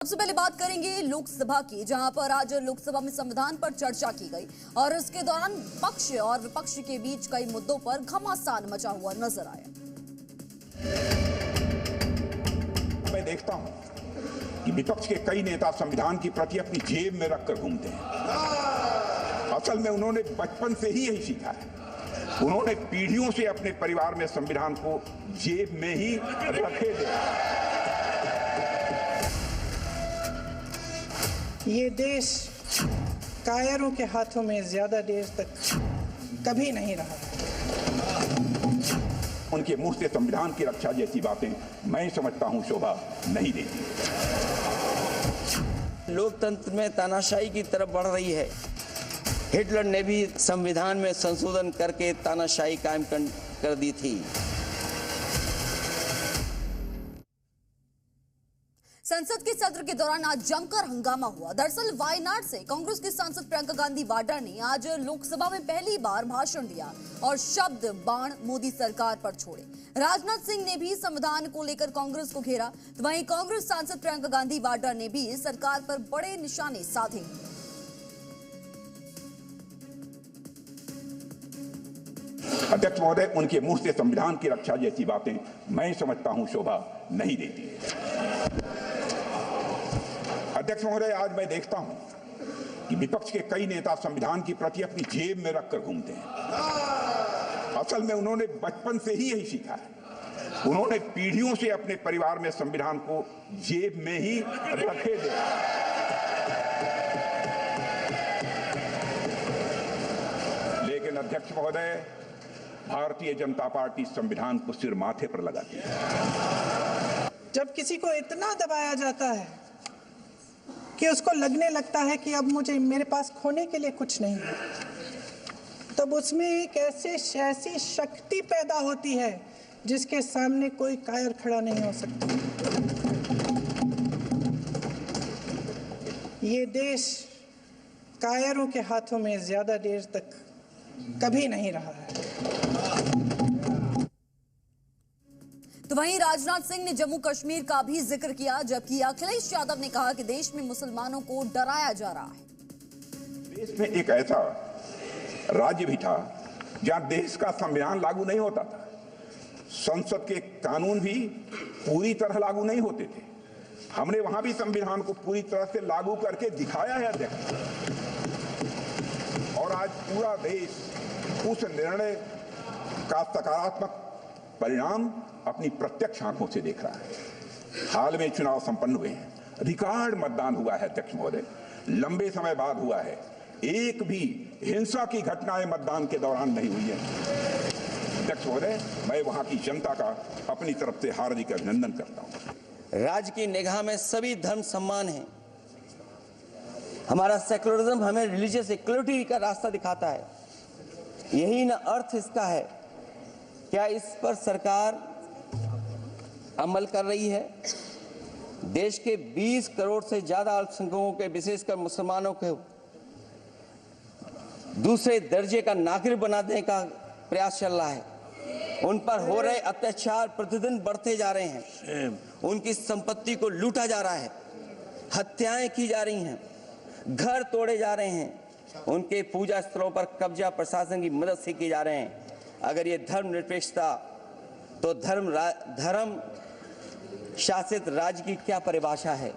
सबसे पहले बात करेंगे लोकसभा की, जहां पर आज लोकसभा में संविधान पर चर्चा की गई और इसके दौरान पक्ष और विपक्ष के बीच कई मुद्दों पर घमासान मचा हुआ नजर आया। मैं देखता हूं कि विपक्ष के कई नेता संविधान की प्रति अपनी जेब में रखकर घूमते हैं। असल में उन्होंने बचपन से ही यही सीखा है। उन्होंने पीढ़ियों से अपने परिवार में संविधान को जेब में ही रखे थे। ये देश कायरों के हाथों में ज्यादा देर तक कभी नहीं रहा। उनके मुंह से संविधान की रक्षा जैसी बातें मैं समझता हूं शोभा नहीं देती। लोकतंत्र में तानाशाही की तरफ बढ़ रही है। हिटलर ने भी संविधान में संशोधन करके तानाशाही कायम कर दी थी। संसद के सत्र के दौरान आज जमकर हंगामा हुआ। दरअसल वायनाड से कांग्रेस की सांसद प्रियंका गांधी वाड्रा ने आज लोकसभा में पहली बार भाषण दिया और शब्द बाण मोदी सरकार पर छोड़े। राजनाथ सिंह ने भी संविधान को लेकर कांग्रेस को घेरा, तो वहीं कांग्रेस सांसद प्रियंका गांधी वाड्रा ने भी सरकार पर बड़े निशाने साधे। अध्यक्ष महोदय, उनके मुंह से संविधान की रक्षा जैसी बातें मैं समझता हूं शोभा नहीं देती। अध्यक्ष महोदय, आज मैं देखता हूं कि विपक्ष के कई नेता संविधान की प्रति अपनी जेब में रखकर घूमते हैं। असल में उन्होंने बचपन से ही यही सीखा है। उन्होंने पीढ़ियों से अपने परिवार में संविधान को जेब में ही रखे थे। लेकिन अध्यक्ष महोदय, भारतीय जनता पार्टी संविधान को सिर माथे पर लगाती है। जब किसी को इतना दबाया जाता है कि उसको लगने लगता है कि अब मेरे पास खोने के लिए कुछ नहीं है, तब उसमें एक ऐसी शक्ति पैदा होती है जिसके सामने कोई कायर खड़ा नहीं हो सकता। ये देश कायरों के हाथों में ज्यादा देर तक कभी नहीं रहा है। तो वहीं राजनाथ सिंह ने जम्मू कश्मीर का भी जिक्र किया, जबकि अखिलेश यादव ने कहा कि देश में मुसलमानों को डराया जा रहा है। देश में एक ऐसा राज्य भी था जहां देश का संविधान लागू नहीं होता था। संसद के कानून भी पूरी तरह लागू नहीं होते थे। हमने वहां भी संविधान को पूरी तरह से लागू करके दिखाया है अध्यक्ष। और आज पूरा देश उस निर्णय का सकारात्मक परिणाम अपनी प्रत्यक्ष आंखों से देख रहा है। हाल में चुनाव संपन्न हुए हैं, रिकॉर्ड मतदान हुआ है अध्यक्ष महोदय, लंबे समय बाद हुआ है। एक भी हिंसा की घटनाएं मतदान के दौरान नहीं हुई है। अध्यक्ष महोदय, मैं वहां की जनता का अपनी तरफ से हार्दिक अभिनंदन करता हूं। राज्य की निगाह में सभी धर्म सम्मान है। हमारा सेकुलरिज्म हमें रिलीजियस इक्वलिटी का रास्ता दिखाता है। यही न अर्थ इसका है। क्या इस पर सरकार अमल कर रही है? देश के 20 करोड़ से ज्यादा अल्पसंख्यकों के, विशेषकर मुसलमानों को दूसरे दर्जे का नागरिक बनाने का प्रयास चल रहा है। उन पर हो रहे अत्याचार प्रतिदिन बढ़ते जा रहे हैं। उनकी संपत्ति को लूटा जा रहा है, हत्याएं की जा रही हैं, घर तोड़े जा रहे हैं, उनके पूजा स्थलों पर कब्जा प्रशासन की मदद से किए जा रहे हैं। अगर ये धर्मनिरपेक्षता, तो धर्म शासित राज्य की क्या परिभाषा है?